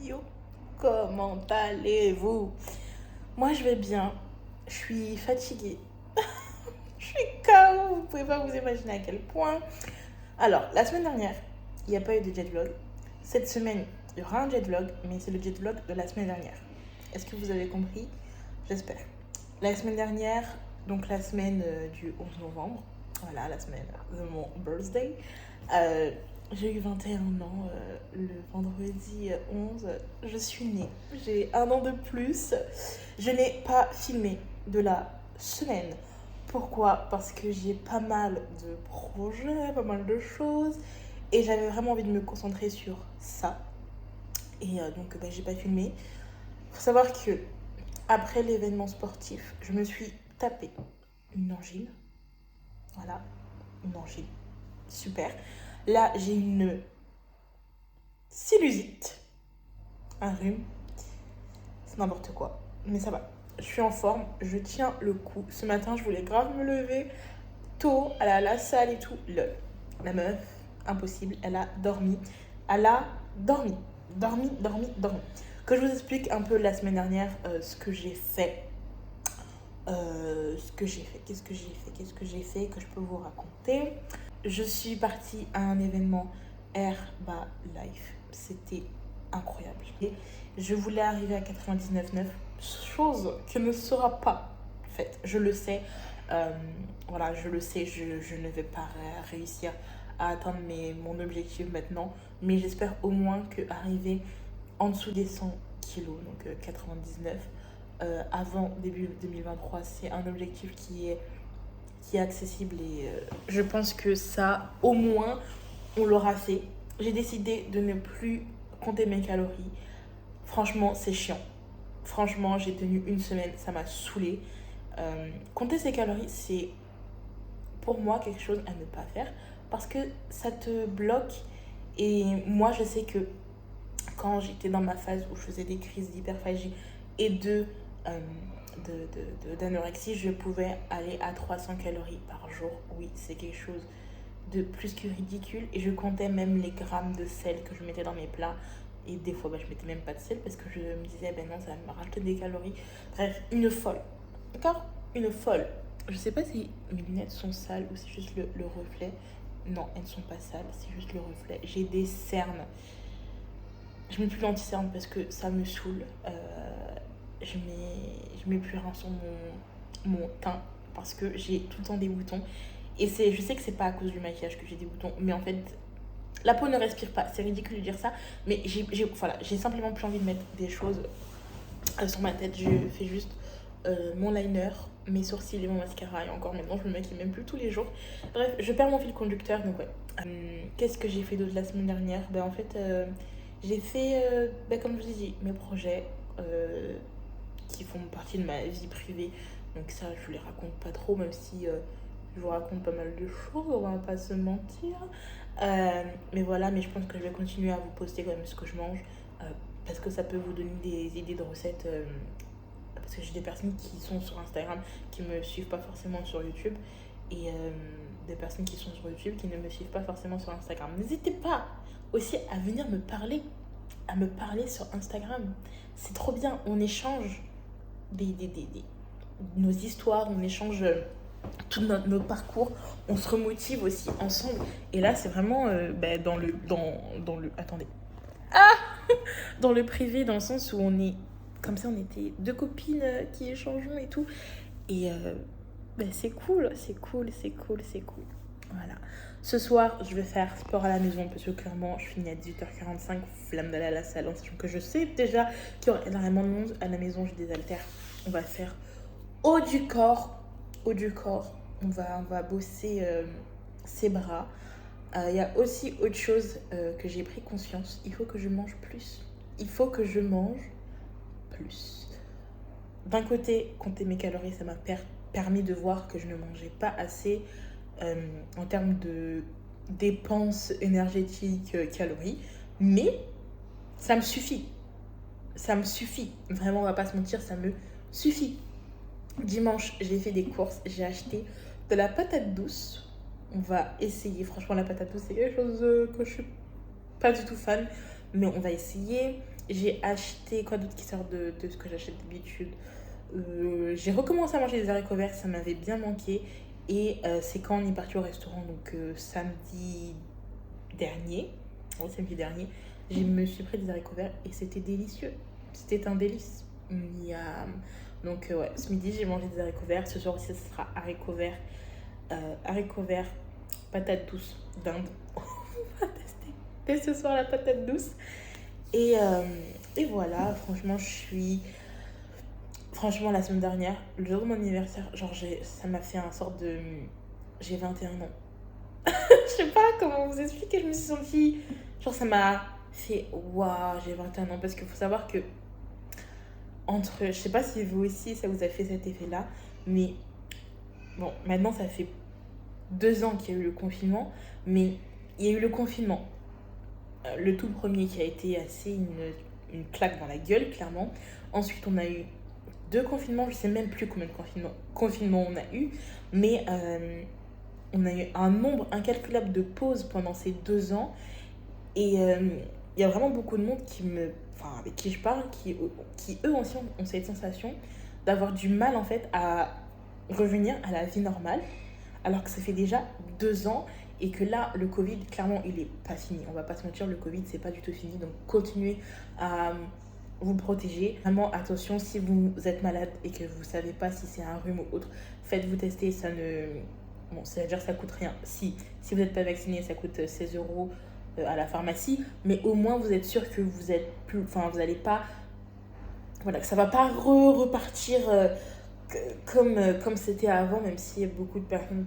Yo, comment allez-vous? Moi, je vais bien. Je suis fatiguée. Je suis KO. Vous pouvez pas vous imaginer à quel point. Alors, la semaine dernière, il n'y a pas eu de jet vlog. Cette semaine, il y aura un jet vlog, mais c'est le jet vlog de la semaine dernière. Est-ce que vous avez compris? J'espère. La semaine dernière, donc la semaine du 11 novembre, voilà, la semaine de mon birthday, euh, j'ai eu 21 ans le vendredi 11. Je suis née. J'ai un an de plus. Je n'ai pas filmé de la semaine. Pourquoi? Parce que j'ai pas mal de projets, pas mal de choses. Et j'avais vraiment envie de me concentrer sur ça. Et donc, j'ai pas filmé. Faut savoir que après l'événement sportif, je me suis tapé une angine. Voilà, une angine. Super. Là, j'ai une sinusite, un rhume, c'est n'importe quoi. Mais ça va. Je suis en forme, je tiens le coup. Ce matin, je voulais grave me lever tôt, aller à la salle et tout. La meuf, impossible, elle a dormi. Elle a dormi. Dormi. Que je vous explique un peu la semaine dernière ce que j'ai fait. Qu'est-ce que j'ai fait que je peux vous raconter. Je suis partie à un événement Herbalife. C'était incroyable. Et je voulais arriver à 99,9, chose qui ne sera pas faite. Je le sais. Voilà, je le sais, je ne vais pas réussir à atteindre mon objectif maintenant. Mais j'espère au moins qu'arriver en dessous des 100 kilos, donc 99, avant début 2023, c'est un objectif qui est accessible et je pense que ça, au moins, on l'aura fait. J'ai décidé de ne plus compter mes calories. Franchement, c'est chiant. Franchement, j'ai tenu une semaine, ça m'a saoulée. Compter ses calories, c'est pour moi quelque chose à ne pas faire parce que ça te bloque. Et moi, je sais que quand j'étais dans ma phase où je faisais des crises d'hyperphagie et d'anorexie, je pouvais aller à 300 calories par jour. Oui, c'est quelque chose de plus que ridicule. Et je comptais même les grammes de sel que je mettais dans mes plats. Et des fois, je mettais même pas de sel parce que je me disais, non, ça va me rajouter des calories. Bref, une folle. D'accord? Une folle. Je sais pas si mes lunettes sont sales ou c'est juste le reflet. Non, elles ne sont pas sales, c'est juste le reflet. J'ai des cernes. Je mets plus l'anti-cerne parce que ça me saoule. Je mets plus rien sur mon teint parce que j'ai tout le temps des boutons. Et je sais que c'est pas à cause du maquillage que j'ai des boutons, mais en fait, la peau ne respire pas. C'est ridicule de dire ça, mais j'ai simplement plus envie de mettre des choses sur ma tête. Je fais juste mon liner, mes sourcils et mon mascara. Et encore maintenant, je me maquille même plus tous les jours. Bref, je perds mon fil conducteur, donc ouais. Qu'est-ce que j'ai fait d'autre la semaine dernière? En fait, j'ai fait, comme je vous ai dit, mes projets qui font partie de ma vie privée. Donc ça, je vous les raconte pas trop, même si je vous raconte pas mal de choses, on va pas se mentir. Mais voilà, mais je pense que je vais continuer à vous poster quand même ce que je mange. Parce que ça peut vous donner des idées de recettes. Parce que j'ai des personnes qui sont sur Instagram qui me suivent pas forcément sur YouTube. Et des personnes qui sont sur YouTube qui ne me suivent pas forcément sur Instagram. N'hésitez pas aussi à venir à me parler sur Instagram. C'est trop bien, on échange nos histoires, on échange tout notre parcours, on se remotive aussi ensemble. Et là, c'est vraiment dans le... Attendez. Dans le privé, dans le sens où on est... Comme ça, on était deux copines qui échangeons et tout. Et c'est cool. Voilà. Ce soir, je vais faire sport à la maison parce que clairement, je finis à 18h45, flamme d'aller à la salle, en sachant que je sais déjà qu'il y aura énormément de monde. À la maison, j'ai des haltères. On va faire haut du corps. On va bosser ses bras. Il y a aussi autre chose que j'ai pris conscience. Il faut que je mange plus. D'un côté, compter mes calories, ça m'a permis de voir que je ne mangeais pas assez en termes de dépenses énergétiques, calories. Mais ça me suffit. Vraiment, on va pas se mentir, ça me suffit. Dimanche, j'ai fait des courses. J'ai acheté de la patate douce. On va essayer. Franchement, la patate douce, c'est quelque chose que je suis pas du tout fan. Mais on va essayer. J'ai acheté quoi d'autre qui sort de ce que j'achète d'habitude. J'ai recommencé à manger des haricots verts, ça m'avait bien manqué. Et c'est quand on est parti au restaurant, donc samedi dernier, oui, samedi dernier, je me suis pris des haricots verts et c'était délicieux. C'était un délice. Miam. Donc ouais, ce midi j'ai mangé des haricots verts. Ce soir aussi ce sera haricots verts, patates douces d'Inde. On va tester dès ce soir la patate douce. Et, euh, et voilà, franchement, Franchement, la semaine dernière, le jour de mon anniversaire, genre, ça m'a fait un sort de. J'ai 21 ans. Je sais pas comment vous expliquer, je me suis sentie. Genre, ça m'a fait. Waouh, j'ai 21 ans. Parce qu'il faut savoir que. Je sais pas si vous aussi, ça vous a fait cet effet-là. Mais bon, maintenant, ça fait 2 ans qu'il y a eu le confinement. Mais il y a eu le confinement. Le tout premier qui a été assez une claque dans la gueule, clairement. Ensuite, on a eu 2 confinements, je sais même plus combien de confinements on a eu, mais on a eu un nombre incalculable de pauses pendant ces 2 ans. Et il y a vraiment beaucoup de monde avec qui je parle, qui eux aussi ont cette sensation d'avoir du mal en fait à revenir à la vie normale, alors que ça fait déjà 2 ans et que là, le Covid, clairement, il est pas fini. On va pas se mentir, le Covid, c'est pas du tout fini. Donc, continuez à vous protéger. Vraiment, attention, si vous êtes malade et que vous savez pas si c'est un rhume ou autre, faites-vous tester. Ça ne... Bon, ça veut dire que ça coûte rien. Si vous n'êtes pas vacciné, ça coûte 16 euros à la pharmacie. Mais au moins, vous êtes sûr que vous êtes plus... Enfin, vous n'allez pas... Voilà, que ça va pas repartir comme c'était avant, même si beaucoup de personnes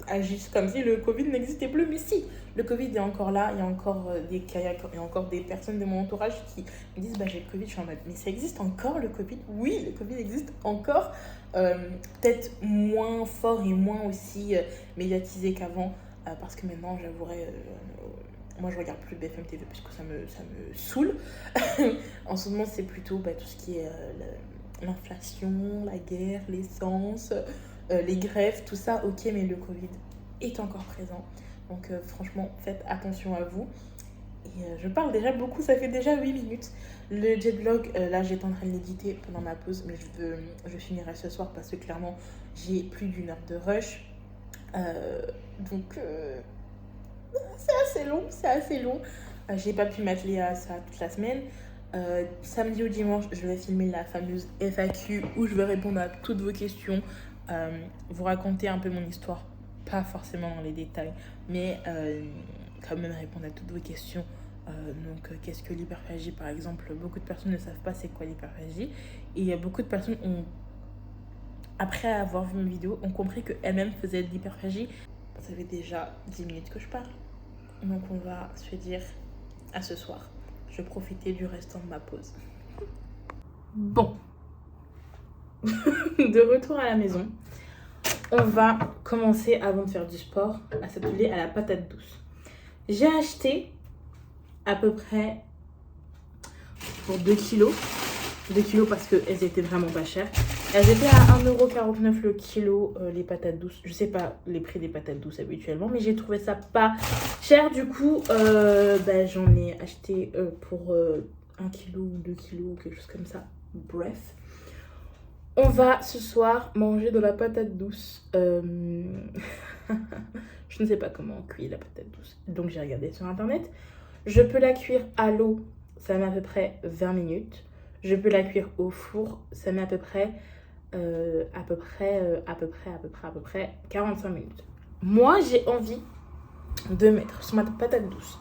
agissent comme si le Covid n'existait plus. Mais si, le Covid est encore là. Il y a encore des cas, il y a encore des personnes de mon entourage qui me disent j'ai le Covid. Je suis en mode, mais ça existe encore le Covid? Oui, le Covid existe encore. Peut-être moins fort et moins aussi médiatisé qu'avant. Parce que maintenant, j'avouerai, moi je regarde plus BFM TV parce que ça me saoule. En ce moment, c'est plutôt tout ce qui est l'inflation, la guerre, l'essence, les grèves, tout ça, ok, mais le Covid est encore présent. Donc franchement, faites attention à vous. Et je parle déjà beaucoup, ça fait déjà 8 minutes. Le jet vlog, là j'étais en train de l'éditer pendant ma pause, mais je finirai ce soir parce que clairement j'ai plus d'1 heure de rush. Donc c'est assez long. J'ai pas pu m'atteler à ça toute la semaine. Samedi ou dimanche, je vais filmer la fameuse FAQ où je vais répondre à toutes vos questions, vous raconter un peu mon histoire, pas forcément dans les détails, mais quand même répondre à toutes vos questions. Donc, qu'est-ce que l'hyperphagie par exemple? Beaucoup de personnes ne savent pas c'est quoi l'hyperphagie, et beaucoup de personnes après avoir vu mes vidéos, ont compris qu'elles-mêmes faisaient de l'hyperphagie. Ça fait déjà 10 minutes que je parle, donc on va se dire à ce soir. Je vais profiter du restant de ma pause. Bon, de retour à la maison, on va commencer avant de faire du sport à s'atteler à la patate douce. J'ai acheté à peu près pour 2 kilos. 2 kilos parce qu'elles étaient vraiment pas chères. Elles étaient à 1,49€ le kilo, les patates douces. Je sais pas les prix des patates douces habituellement, mais j'ai trouvé ça pas cher. Du coup, j'en ai acheté pour 1 kilo ou 2 kilos, quelque chose comme ça. Bref. On va ce soir manger de la patate douce. Je ne sais pas comment cuire la patate douce. Donc j'ai regardé sur internet. Je peux la cuire à l'eau, ça met à peu près 20 minutes. Je peux la cuire au four, ça met à peu près 45 minutes. Moi, j'ai envie de mettre sur ma patate douce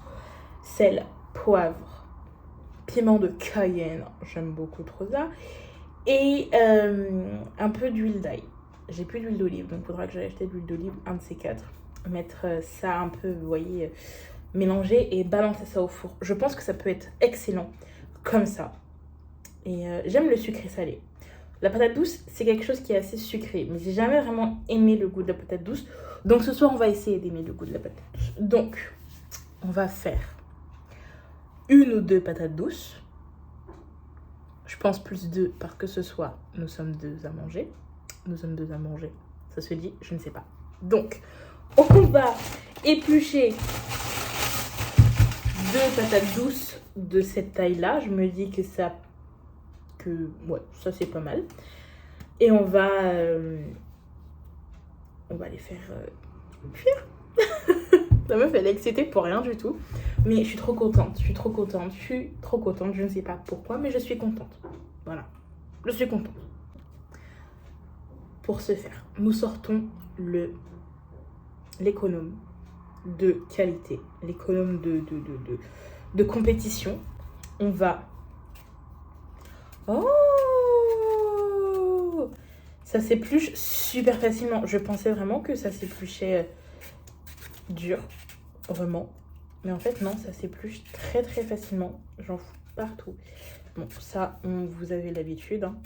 sel, poivre, piment de Cayenne, j'aime beaucoup trop ça, et un peu d'huile d'ail. J'ai plus d'huile d'olive, donc il faudra que j'aille acheter de l'huile d'olive, un de ces 4. Mettre ça un peu, vous voyez, mélanger et balancer ça au four. Je pense que ça peut être excellent comme ça. Et j'aime le sucré salé. La patate douce, c'est quelque chose qui est assez sucré, mais j'ai jamais vraiment aimé le goût de la patate douce. Donc ce soir, on va essayer d'aimer le goût de la patate douce. Donc, on va faire 1 ou 2 patates douces. Je pense plus 2 parce que ce soir, nous sommes 2 à manger. Ça se dit, je ne sais pas. Donc, on va éplucher 2 2 patates douces de cette taille-là. Je me dis que ça... ouais, ça c'est pas mal. Et on va les faire cuire. La meuf, elle est excitée pour rien du tout. Mais je suis trop contente, Je ne sais pas pourquoi, mais je suis contente. Voilà, je suis contente. Pour ce faire, nous sortons l'économe de qualité, l'économe de compétition. On va... Oh, ça s'épluche super facilement. Je pensais vraiment que ça s'épluchait dur, vraiment. Mais en fait, non, ça s'épluche très très facilement. J'en fous partout. Bon, ça, vous avez l'habitude. Hein.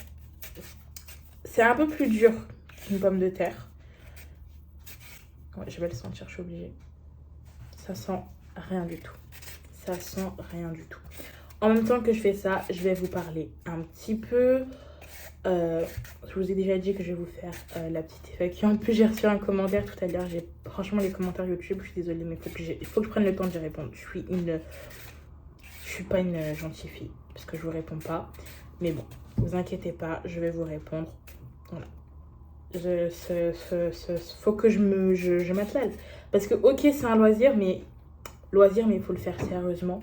C'est un peu plus dur qu'une pomme de terre. Ouais, je vais le sentir, je suis obligée. Ça sent rien du tout. Ça sent rien du tout. En même temps que je fais ça, je vais vous parler un petit peu. Je vous ai déjà dit que je vais vous faire la petite FAQ. En plus, j'ai reçu un commentaire tout à l'heure. Franchement, les commentaires YouTube, je suis désolée, mais il faut que je prenne le temps d'y répondre. Je suis pas une gentille fille, parce que je vous réponds pas. Mais bon, vous inquiétez pas, je vais vous répondre. Voilà. Faut que je m'attelle. Parce que, ok, c'est un loisir, mais il faut le faire sérieusement.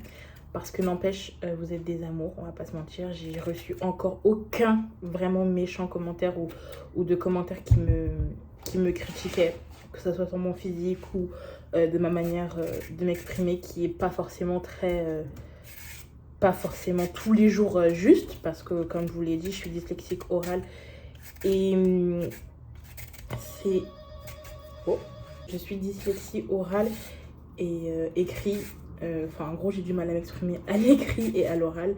Parce que n'empêche, vous êtes des amours, on va pas se mentir. J'ai reçu encore aucun vraiment méchant commentaire ou de commentaires qui me critiquaient. Que ce soit sur mon physique ou de ma manière de m'exprimer qui est pas forcément pas forcément tous les jours juste. Parce que comme je vous l'ai dit, je suis dyslexique orale. Et je suis dyslexie orale et écrit. En gros, j'ai du mal à m'exprimer à l'écrit et à l'oral.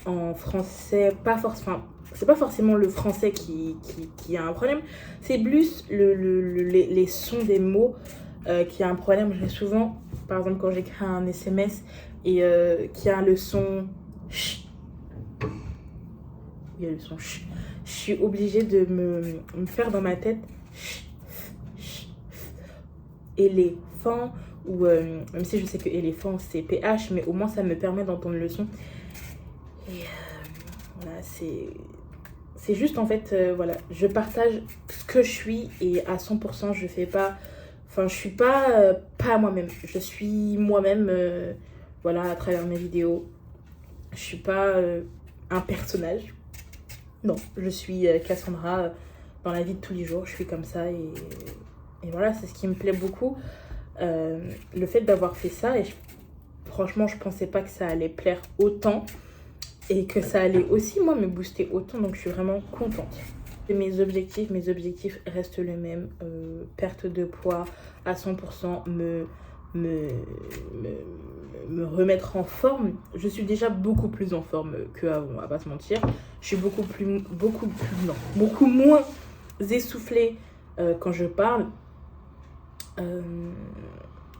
En français, c'est pas forcément le français qui a un problème. C'est plus les sons des mots qui a un problème. J'ai souvent, par exemple, quand j'écris un SMS et qui a le son ch. Il y a le son ch. Je suis obligée de me faire dans ma tête éléphant. Ou même si je sais que éléphant c'est PH, mais au moins ça me permet d'entendre le son. Et voilà, c'est juste en fait, voilà, je partage ce que je suis et à 100% je fais pas, je suis pas moi-même, je suis moi-même, voilà, à travers mes vidéos. Je suis pas un personnage, non, je suis Cassandra dans la vie de tous les jours, je suis comme ça et voilà, c'est ce qui me plaît beaucoup. Le fait d'avoir fait ça et franchement je pensais pas que ça allait plaire autant et que ça allait aussi moi me booster autant, donc je suis vraiment contente. Et mes objectifs restent les mêmes, perte de poids à 100%, me remettre en forme. Je suis déjà beaucoup plus en forme qu'avant, on va pas se mentir. Je suis beaucoup moins essoufflée quand je parle.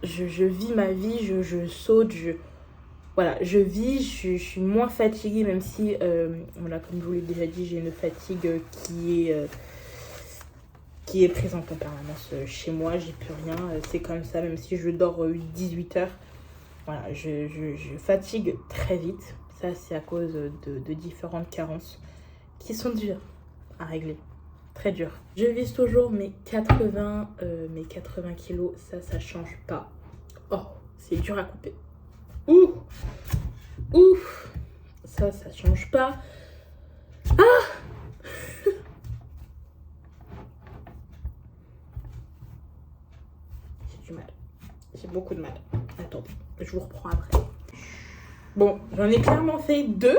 Je vis ma vie, je saute, je vis, je suis moins fatiguée, même si, voilà, comme je vous l'ai déjà dit, j'ai une fatigue qui est présente en permanence chez moi, j'ai plus rien, c'est comme ça, même si je dors 18 heures, voilà, je fatigue très vite, ça c'est à cause de différentes carences qui sont dures à régler. Très dur. Je vise toujours mes 80 kilos. Ça change pas. Oh, c'est dur à couper. Ouh. Ça change pas. Ah. J'ai du mal. J'ai beaucoup de mal. Attends, je vous reprends après. Bon, j'en ai clairement fait 2.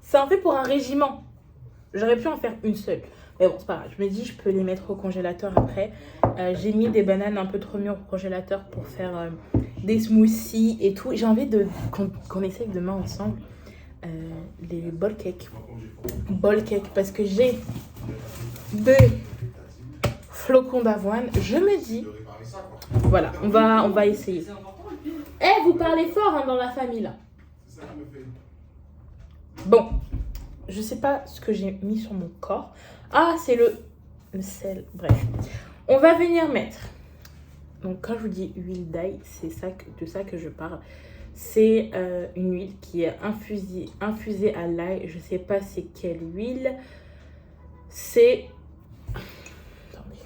Ça en fait pour un régiment. J'aurais pu en faire une seule. Mais bon, c'est pas grave. Je me dis, je peux les mettre au congélateur après. J'ai mis des bananes un peu trop mûres au congélateur pour faire des smoothies et tout. J'ai envie qu'on essaye demain ensemble les ball cakes. Parce que j'ai des flocons d'avoine. Je me dis, voilà, on va essayer. Vous parlez fort hein, dans la famille là. Bon, je sais pas ce que j'ai mis sur mon corps. Ah, c'est le sel. Bref, on va venir mettre. Donc, quand je vous dis huile d'ail, c'est de ça que je parle. C'est une huile qui est infusée à l'ail. Je sais pas c'est quelle huile. C'est... Attendez.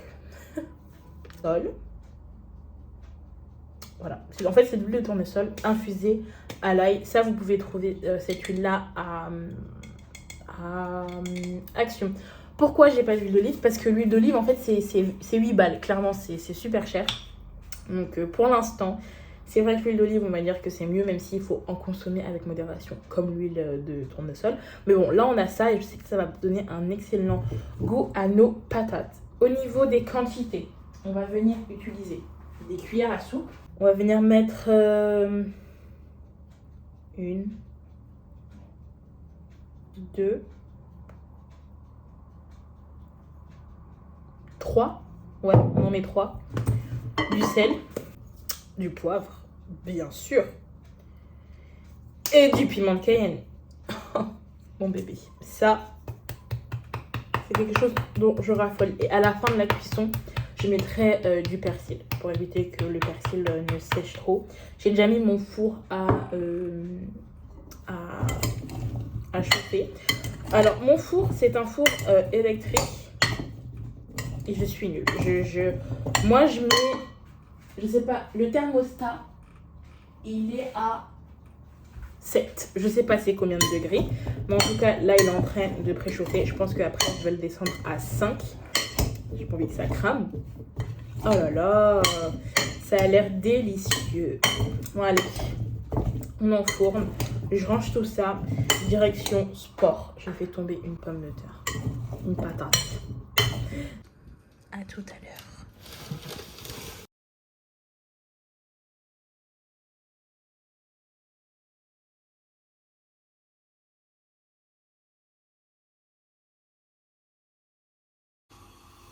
Sol. Voilà. En fait, c'est de l'huile de tournesol infusée à l'ail. Ça, vous pouvez trouver cette huile-là à Action. Pourquoi j'ai pas d'huile d'olive? Parce que l'huile d'olive, en fait, c'est 8 balles. Clairement, c'est super cher. Donc, pour l'instant, c'est vrai que l'huile d'olive, on va dire que c'est mieux, même s'il faut en consommer avec modération, comme l'huile de tournesol. Mais bon, là, on a ça et je sais que ça va donner un excellent goût à nos patates. Au niveau des quantités, on va venir utiliser des cuillères à soupe. On va venir mettre une, 2, 3. Ouais, on en met 3. Du sel, du poivre, bien sûr. Et du piment de Cayenne. Mon bébé. Ça, c'est quelque chose dont je raffole. Et à la fin de la cuisson, je mettrai du persil pour éviter que le persil ne sèche trop. J'ai déjà mis mon four à chauffer. Alors, mon four, c'est un four électrique. Et je suis nulle. Moi, je mets, je sais pas, le thermostat, il est à 7. Je sais pas c'est combien de degrés. Mais en tout cas, là, il est en train de préchauffer. Je pense qu'après, je vais le descendre à 5. J'ai pas envie que ça crame. Oh là là, ça a l'air délicieux. Bon, allez, on enfourne. Je range tout ça. Direction sport. Je fais tomber une pomme de terre. Une patate. À tout à l'heure.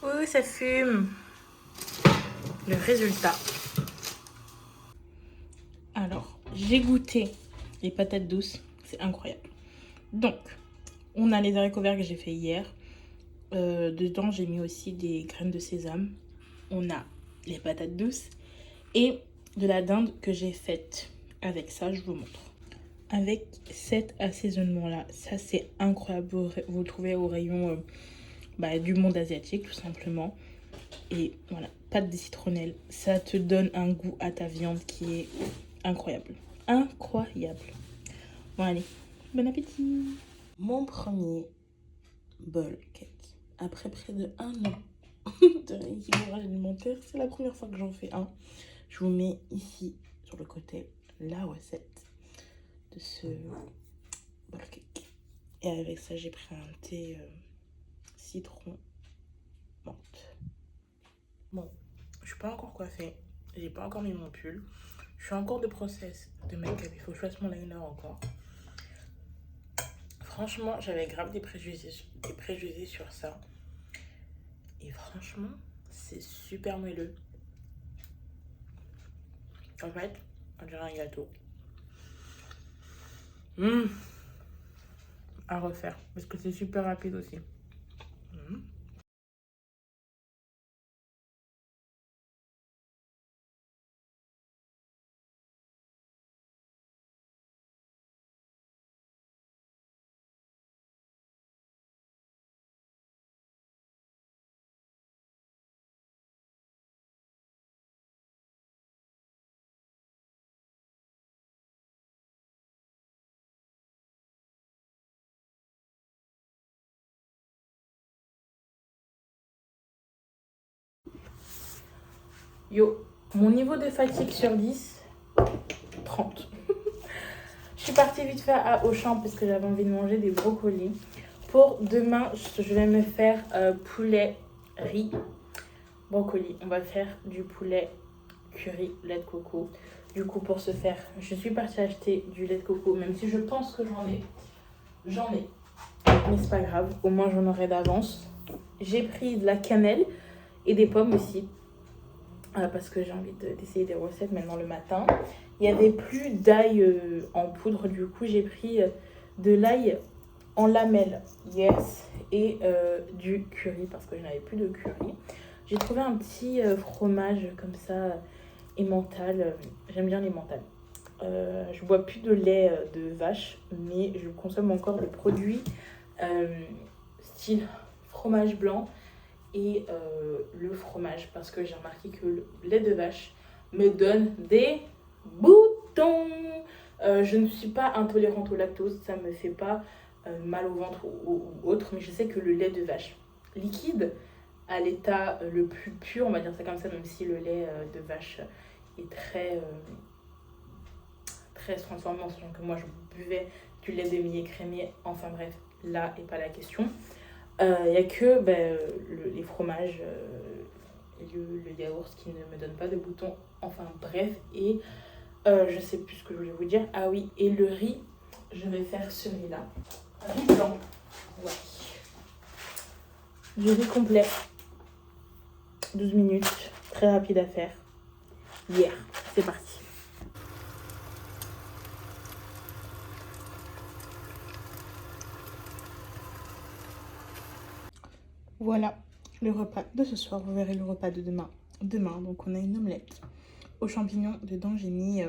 Oh, ça fume. Le résultat. Alors, j'ai goûté les patates douces. C'est incroyable. Donc, on a les haricots verts que j'ai fait hier. Dedans, j'ai mis aussi des graines de sésame. On a les patates douces et de la dinde que j'ai faite. Avec ça, je vous montre. Avec cet assaisonnement-là, ça c'est incroyable. Vous le trouvez au rayon du monde asiatique, tout simplement. Et voilà, pâte de citronnelle. Ça te donne un goût à ta viande qui est incroyable. Incroyable. Bon, allez, bon appétit. Mon premier bol cake. Après près de 1 an de rééquilibrage alimentaire, c'est la première fois que j'en fais un. Je vous mets ici, sur le côté, la recette de ce bol cake. Et avec ça, j'ai pris un thé citron menthe. Bon, je suis pas encore coiffée. J'ai pas encore mis mon pull. Je suis encore de process de make-up. Il faut que je fasse mon liner encore. Franchement, j'avais grave des préjugés sur ça. Et franchement, c'est super moelleux. En fait, on dirait un gâteau. À refaire. Parce que c'est super rapide aussi. Yo, mon niveau de fatigue sur 10, 30. Je suis partie vite fait à Auchan parce que j'avais envie de manger des brocolis. Pour demain, je vais me faire poulet, riz, brocoli. On va faire du poulet curry, lait de coco. Du coup, pour ce faire, je suis partie acheter du lait de coco, même si je pense que j'en ai. Mais c'est pas grave, au moins j'en aurai d'avance. J'ai pris de la cannelle et des pommes aussi. Parce que j'ai envie d'essayer des recettes maintenant le matin. Il n'y avait plus d'ail en poudre, du coup j'ai pris de l'ail en lamelles, yes, et du curry parce que je n'avais plus de curry. J'ai trouvé un petit fromage comme ça, emmental, j'aime bien l'emmental. Je bois plus de lait de vache, mais je consomme encore le produit style fromage blanc et le fromage, parce que j'ai remarqué que le lait de vache me donne des boutons. Je ne suis pas intolérante au lactose, ça me fait pas mal au ventre ou autre, mais je sais que le lait de vache liquide, à l'état le plus pur, on va dire ça comme ça, même si le lait de vache est très transformé, en sachant que moi je buvais du lait de millet crémier, enfin bref, là est pas la question. Il n'y a que les fromages et le yaourt qui ne me donnent pas de boutons, enfin bref, et je sais plus ce que je voulais vous dire. Ah oui, et le riz, je vais faire ce riz-là. Riz blanc, ouais. Du riz complet, 12 minutes, très rapide à faire. Hier, c'est parti. Voilà le repas de ce soir. Vous verrez le repas de demain. Demain, donc on a une omelette aux champignons. Dedans, j'ai mis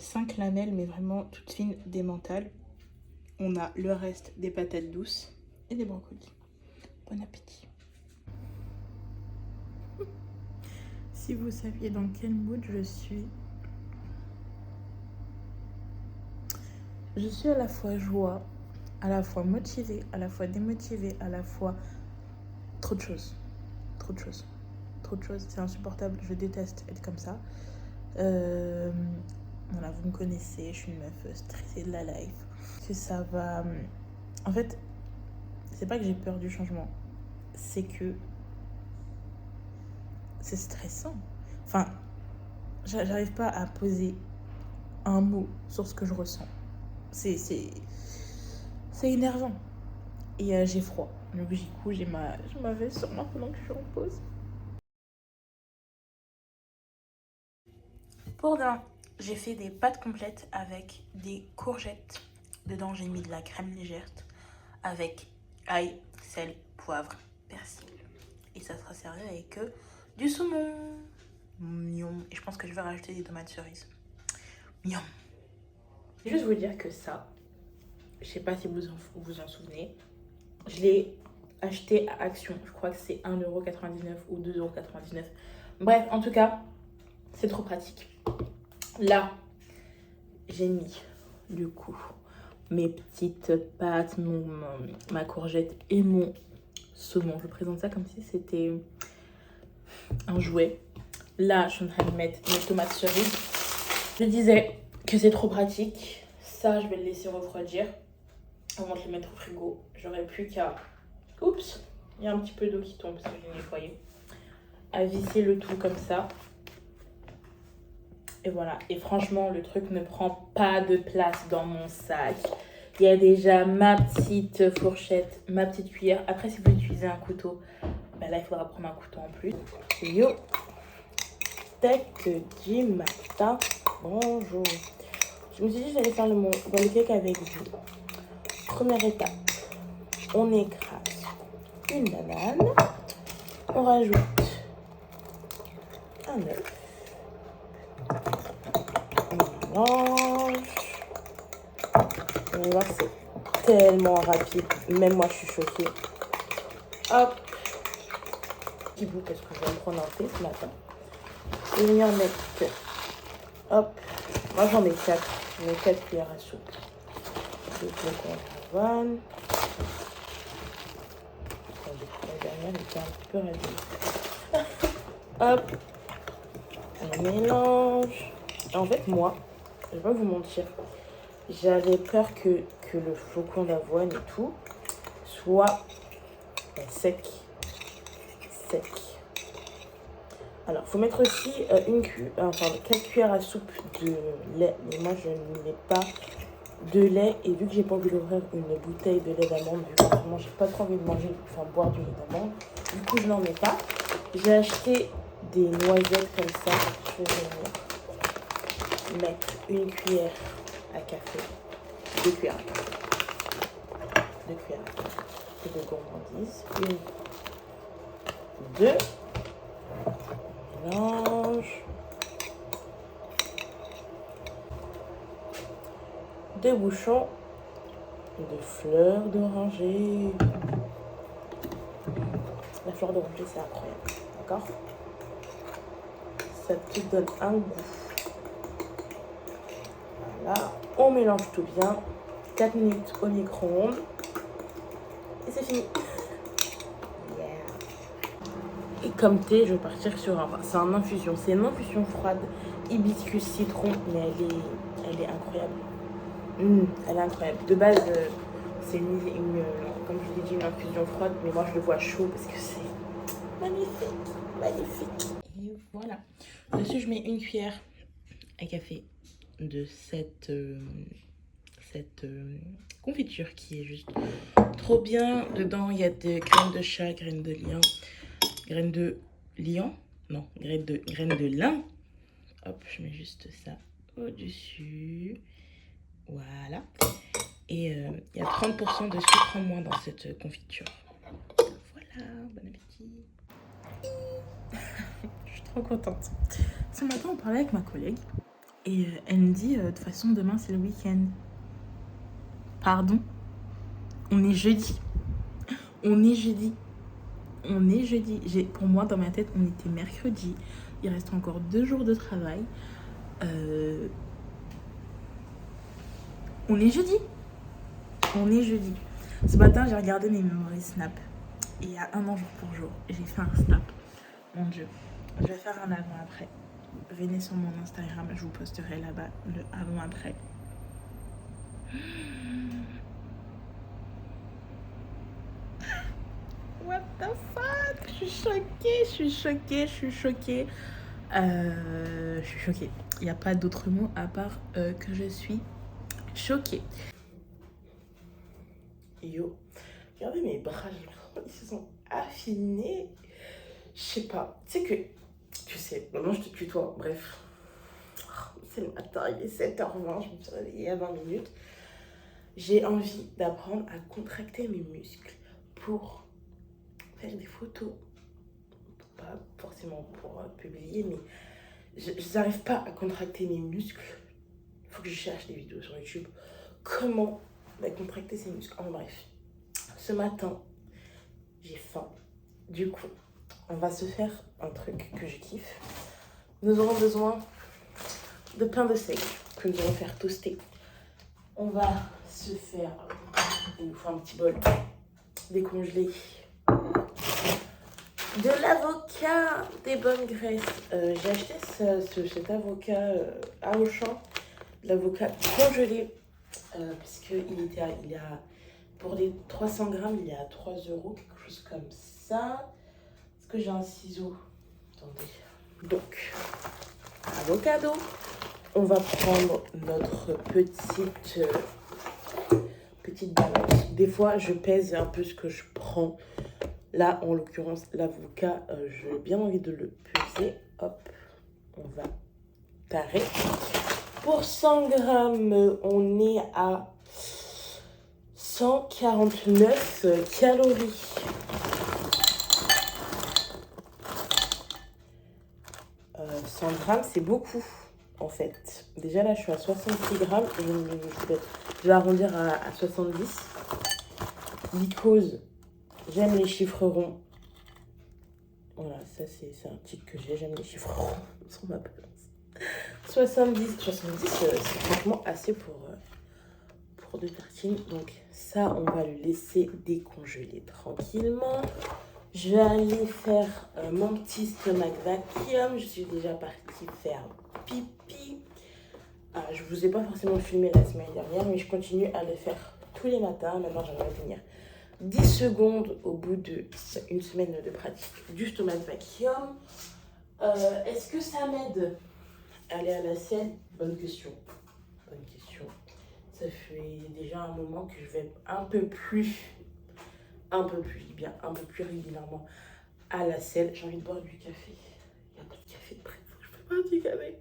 5 lamelles, mais vraiment toutes fines, des mentales. On a le reste des patates douces et des brocolis. Bon appétit. Si vous saviez dans quel mood je suis à la fois joie, à la fois motivée, à la fois démotivée, à la fois trop de choses. Trop de choses. Trop de choses. C'est insupportable. Je déteste être comme ça. Voilà, vous me connaissez. Je suis une meuf stressée de la life. Que ça va... En fait, c'est pas que j'ai peur du changement. C'est que... c'est stressant. Enfin, j'arrive pas à poser un mot sur ce que je ressens. C'est énervant. Et j'ai froid. Donc du coup, j'ai ma veste sur moi pendant que je suis en pause. Pour demain, j'ai fait des pâtes complètes avec des courgettes. Dedans, j'ai mis de la crème légère avec ail, sel, poivre, persil. Et ça sera servi avec du saumon. Miam. Et je pense que je vais rajouter des tomates cerises. Miam. Je vais juste vous dire que ça, je sais pas si vous vous en souvenez, je l'ai acheté à Action. Je crois que c'est 1,99€ ou 2,99€. Bref, en tout cas, c'est trop pratique. Là, j'ai mis du coup mes petites pâtes, ma courgette et mon saumon. Je présente ça comme si c'était un jouet. Là, je suis en train de mettre mes tomates cerises. Je disais que c'est trop pratique. Ça, je vais le laisser refroidir avant de le mettre au frigo. J'aurais plus qu'à... Oups, il y a un petit peu d'eau qui tombe parce que j'ai nettoyé. À visser le tout comme ça. Et voilà. Et franchement, le truc ne prend pas de place dans mon sac. Il y a déjà ma petite fourchette, ma petite cuillère. Après, si vous utilisez un couteau, bah là, il faudra prendre un couteau en plus. Yo, tech du matin. Bonjour. Je me suis dit que j'allais faire le cake avec vous. Première étape, on écrase une banane. On rajoute un œuf. On mélange. On va voir, c'est tellement rapide. Même moi, je suis choquée. Hop. Petit bout, parce que je vais me prendre un thé ce matin. Et venir mettre. Hop. Moi, j'en ai 4. J'en ai 4 cuillères à soupe. De flocons d'avoine. La dernière était un petit peu radieuse. Hop. On mélange. En fait, moi, je vais pas vous mentir, j'avais peur que le flocon d'avoine et tout soit sec. Alors, il faut mettre aussi 4 cuillères à soupe de lait. Mais moi, je n'ai pas de lait. Et vu que j'ai pas envie d'ouvrir une bouteille de lait d'amande, vu que vraiment, j'ai pas trop envie de boire du lait d'amande, du coup, je n'en ai pas. J'ai acheté des noisettes comme ça. Je vais mettre une cuillère à café. 2 cuillères à café. 2 cuillères à café. Et de gourmandise. 1, 2. Mélange. des bouchons de fleurs d'oranger. La fleur d'oranger, c'est incroyable, d'accord? Ça te donne un goût. Voilà, on mélange tout bien. 4 minutes au micro-ondes. Et c'est fini. Yeah. Et comme thé, je vais partir sur un... C'est une infusion. C'est une infusion froide. Hibiscus citron. Mais elle est incroyable. Elle est incroyable. De base, c'est comme je l'ai dit, une infusion froide. Mais moi, je le vois chaud parce que c'est magnifique. Magnifique. Et voilà. Dessus, je mets une cuillère à café de cette confiture qui est juste trop bien. Dedans, il y a des graines de chat, graines de lian, graines de lian, non, graines de lin. Hop, je mets juste ça au-dessus. Voilà. Et il y a 30% de sucre en moins dans cette confiture. Voilà, bon appétit. Je suis trop contente. Ce matin, on parlait avec ma collègue et elle me dit de toute façon, demain, c'est le week-end. Pardon? On est jeudi. On est jeudi. On est jeudi. Pour moi, dans ma tête, on était mercredi. Il reste encore 2 jours de travail. On est jeudi. On est jeudi. Ce matin, j'ai regardé mes memories Snap. Et il y a un an jour pour jour, j'ai fait un Snap. Mon Dieu. Je vais faire un avant-après. Venez sur mon Instagram, je vous posterai là-bas le avant-après. What the fuck? Je suis choquée. Je suis choquée. Il n'y a pas d'autre mot à part que je suis choquée. Yo, regardez mes bras, ils se sont affinés. Je sais pas, tu sais que, tu sais, maintenant je te tutoie, bref. C'est le matin, il est 7h20, je me suis réveillée il y a 20 minutes. J'ai envie d'apprendre à contracter mes muscles pour faire des photos. Pas forcément pour publier, mais je n'arrive pas à contracter mes muscles. Il faut que je cherche des vidéos sur YouTube. Comment contracter ses muscles. En bref, ce matin, j'ai faim. Du coup, on va se faire un truc que je kiffe. Nous aurons besoin de pain de seigle que nous allons faire toaster. On va se faire, il nous faut un petit bol décongelé, de l'avocat, des bonnes graisses. J'ai acheté cet avocat à Auchan, l'avocat congelé, parce qu'il a, pour les 300 grammes, il est à 3 €, quelque chose comme ça. Est-ce que j'ai un ciseau? Attendez. Donc, avocado. On va prendre notre petite balance. Des fois, je pèse un peu ce que je prends. Là, en l'occurrence, l'avocat, j'ai bien envie de le peser. Hop, on va tarer. Pour 100 grammes, on est à 149 calories. Euh, 100 grammes, c'est beaucoup, en fait. Déjà, là, je suis à 66 grammes. Et je vais arrondir à 70. Because j'aime les chiffres ronds. Voilà, ça, c'est un titre que j'aime les chiffres ronds sur ma balance. 70, c'est franchement assez pour 2 tartines. Donc ça, on va le laisser décongeler tranquillement. Je vais aller faire mon petit stomach vacuum. Je suis déjà partie faire pipi. Je vous ai pas forcément filmé la semaine dernière, mais je continue à le faire tous les matins. Maintenant, j'aimerais venir 10 secondes au bout d'une semaine de pratique du stomach vacuum. Est-ce que ça m'aide à aller à la selle? Bonne question. Bonne question. Ça fait déjà un moment que je vais un peu plus régulièrement à la selle. J'ai envie de boire du café. Il n'y a pas de café de près. Je peux boire du café.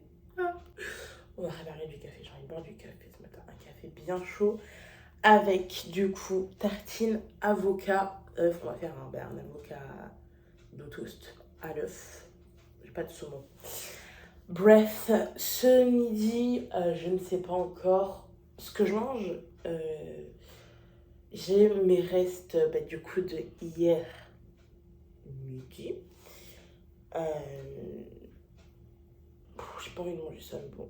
On va réparer du café. J'ai envie de boire du café ce matin. Un café bien chaud. Avec du coup tartine, avocat, œuf. On va faire un avocat de toast à l'œuf. J'ai pas de saumon. Bref, ce midi, je ne sais pas encore ce que je mange, j'ai mes restes du coup de hier midi. J'ai pas envie de manger ça, mais bon.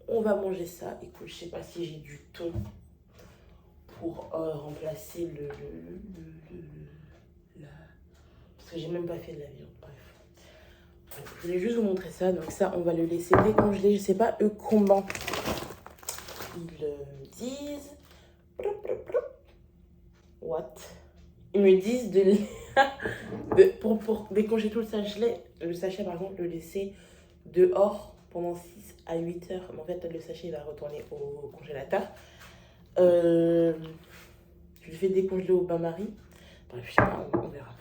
On va manger ça. Écoute, je sais pas si j'ai du thon pour remplacer parce que j'ai même pas fait de la viande. Bref. Je voulais juste vous montrer ça. Donc ça, on va le laisser décongeler. Je sais pas eux comment ils disent. What? Ils me disent pour décongeler tout le sachet pardon, le laisser dehors pendant 6 à 8 heures. Mais en fait, le sachet va retourner au congélateur. Je le fais décongeler au bain-marie. Bref, je sais pas, on verra.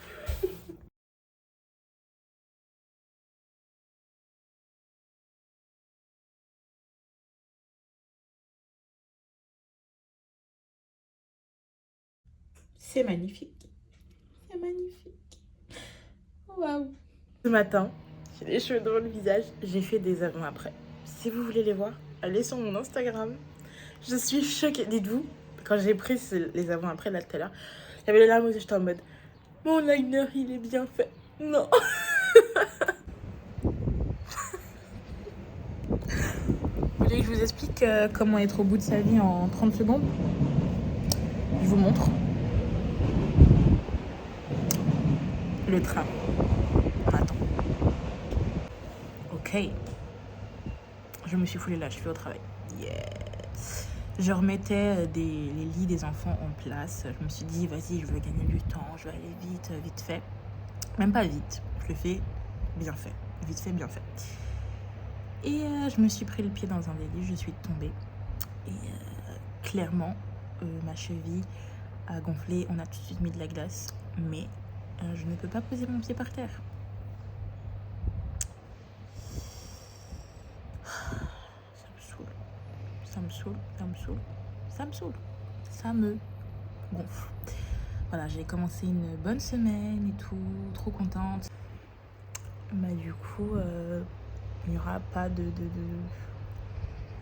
C'est magnifique. C'est magnifique. Waouh. Ce matin, j'ai les cheveux dans le visage. J'ai fait des avant-après. Si vous voulez les voir, allez sur mon Instagram. Je suis choquée. Dites-vous, quand j'ai pris les avant-après là tout à l'heure, j'avais les larmes aux yeux. J'étais en mode, mon liner, il est bien fait. Non. Vous voulez que je vous explique comment être au bout de sa vie en 30 secondes? Je vous montre. Le train. On attend. Ok. Je me suis foulée là, je suis au travail. Yeah. Je remettais les lits des enfants en place. Je me suis dit, vas-y, je veux gagner du temps, je vais aller vite, vite fait. Même pas vite, je le fais bien fait. Vite fait, bien fait. Et je me suis pris le pied dans un des lits, je suis tombée. Et clairement, ma cheville a gonflé, on a tout de suite mis de la glace. Mais je ne peux pas poser mon pied par terre. Ça me saoule. Ça me gonfle. Voilà, j'ai commencé une bonne semaine et tout, trop contente. Bah du coup, il n'y aura pas de...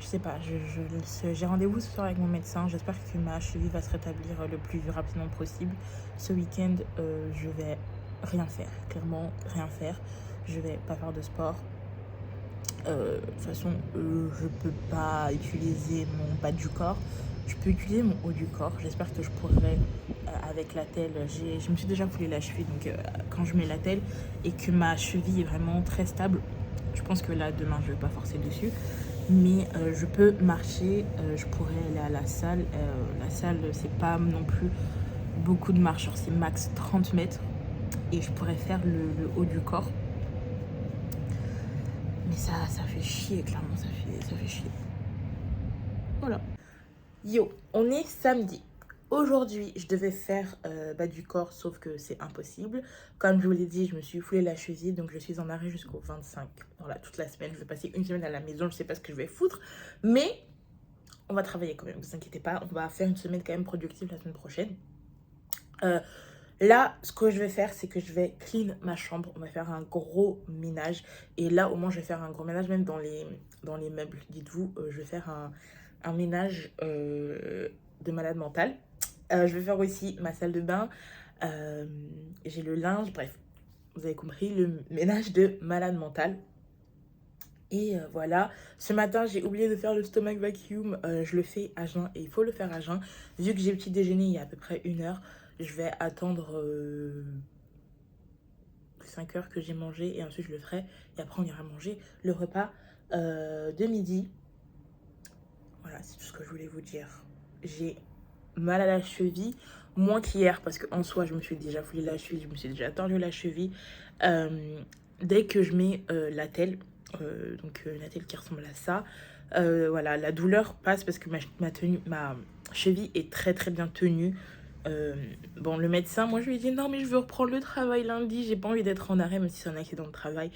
Je sais pas, j'ai rendez-vous ce soir avec mon médecin. J'espère que ma cheville va se rétablir le plus rapidement possible. Ce week-end, je vais rien faire, clairement rien faire. Je vais pas faire de sport. De toute façon, je peux pas utiliser mon bas du corps. Je peux utiliser mon haut du corps. J'espère que je pourrai avec l'attelle. Je me suis déjà foulé la cheville, donc quand je mets l'attelle et que ma cheville est vraiment très stable, je pense que là demain je vais pas forcer dessus. Mais je peux marcher, je pourrais aller à la salle. La salle, c'est pas non plus beaucoup de marche, c'est max 30 mètres. Et je pourrais faire le haut du corps. Mais ça fait chier, clairement, ça fait chier. Voilà. Yo, on est samedi. Aujourd'hui, je devais faire bas du corps, sauf que c'est impossible. Comme je vous l'ai dit, je me suis foulé la cheville, donc je suis en arrêt jusqu'au 25. Voilà, toute la semaine. Je vais passer une semaine à la maison, je sais pas ce que je vais foutre. Mais on va travailler quand même, ne vous inquiétez pas. On va faire une semaine quand même productive la semaine prochaine. Là, ce que je vais faire, c'est que je vais clean ma chambre. On va faire un gros ménage. Et là, au moins, je vais faire un gros ménage, même dans les meubles. Dites-vous, je vais faire un ménage de malade mental. Je vais faire aussi ma salle de bain. J'ai le linge, bref. Vous avez compris, le ménage de malade mental. Et voilà, ce matin, j'ai oublié de faire le stomach vacuum. Je le fais à jeun et il faut le faire à jeun. Vu que j'ai le petit déjeuner il y a à peu près 1 heure, je vais attendre 5 heures que j'ai mangé et ensuite je le ferai. Et après, on ira manger le repas de midi. Voilà, c'est tout ce que je voulais vous dire. J'ai mal à la cheville, moins qu'hier parce qu'en soi, je me suis déjà foulé la cheville, je me suis déjà tordu la cheville. Dès que je mets l'attelle, donc une attelle qui ressemble à ça, voilà, la douleur passe parce que ma cheville est très très bien tenue. Bon, le médecin, moi je lui ai dit non mais je veux reprendre le travail lundi, j'ai pas envie d'être en arrêt même si c'est un accident de travail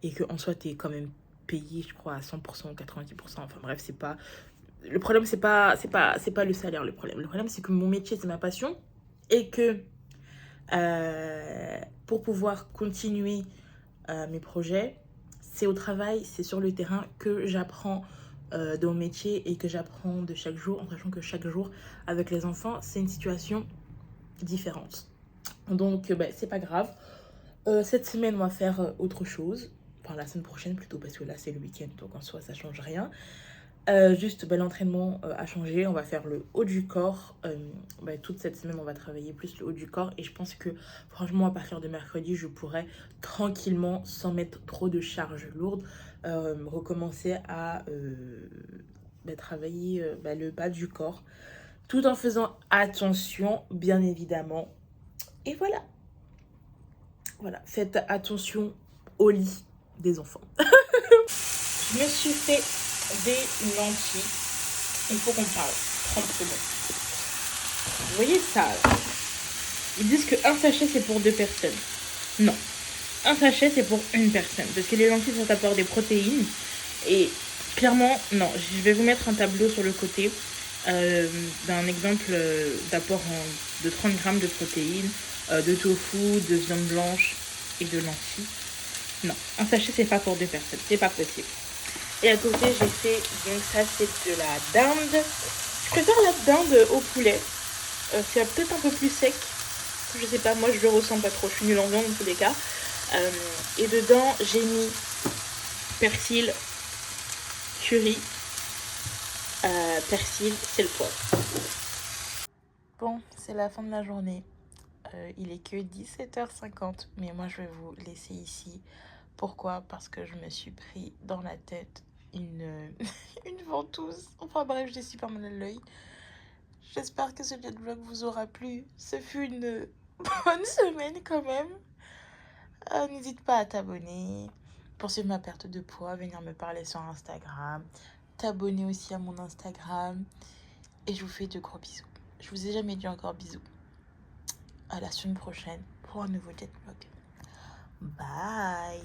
et que en soi t'es quand même payé je crois à 100% ou 90%, enfin bref, c'est pas le problème, c'est pas le salaire. Le problème c'est que mon métier c'est ma passion et que pour pouvoir continuer mes projets, c'est au travail, c'est sur le terrain que j'apprends de mon métier et que j'apprends de chaque jour, en sachant que chaque jour, avec les enfants, c'est une situation différente. Donc, c'est pas grave. Cette semaine, on va faire autre chose. Enfin, la semaine prochaine plutôt, parce que là, c'est le week-end, donc en soi, ça change rien. Juste, l'entraînement a changé. On va faire le haut du corps. Toute cette semaine, on va travailler plus le haut du corps. Et je pense que, franchement, à partir de mercredi, je pourrais tranquillement, sans mettre trop de charges lourdes, recommencer à travailler le bas du corps. Tout en faisant attention, bien évidemment. Et voilà. Voilà, faites attention au lit des enfants. Je me suis fait des lentilles. Il faut qu'on parle. 30 secondes. Vous voyez ça là? Ils disent qu'un sachet c'est pour 2 personnes. Non. Un sachet c'est pour une personne. Parce que les lentilles sont apport des protéines. Et clairement, non. Je vais vous mettre un tableau sur le côté d'un exemple d'apport de 30 grammes de protéines, de tofu, de viande blanche et de lentilles. Non, un sachet c'est pas pour 2 personnes, c'est pas possible. Et à côté j'ai fait, donc ça c'est de la dinde. Je préfère la dinde au poulet. C'est peut-être un peu plus sec. Je sais pas, moi je le ressens pas trop. Je suis nulle en viande dans tous les cas. Et dedans j'ai mis persil, curry, persil, c'est le poivre. Bon, c'est la fin de la journée. Il est que 17h50, mais moi je vais vous laisser ici. Pourquoi? Parce que je me suis pris dans la tête une, une ventouse. Enfin bref, j'ai super mal à l'œil. J'espère que ce vlog vous aura plu. Ce fut une bonne semaine quand même. N'hésite pas à t'abonner, poursuivre ma perte de poids, venir me parler sur Instagram, t'abonner aussi à mon Instagram. Et je vous fais de gros bisous. Je vous ai jamais dit encore bisous. À la semaine prochaine pour un nouveau jet vlog. Bye.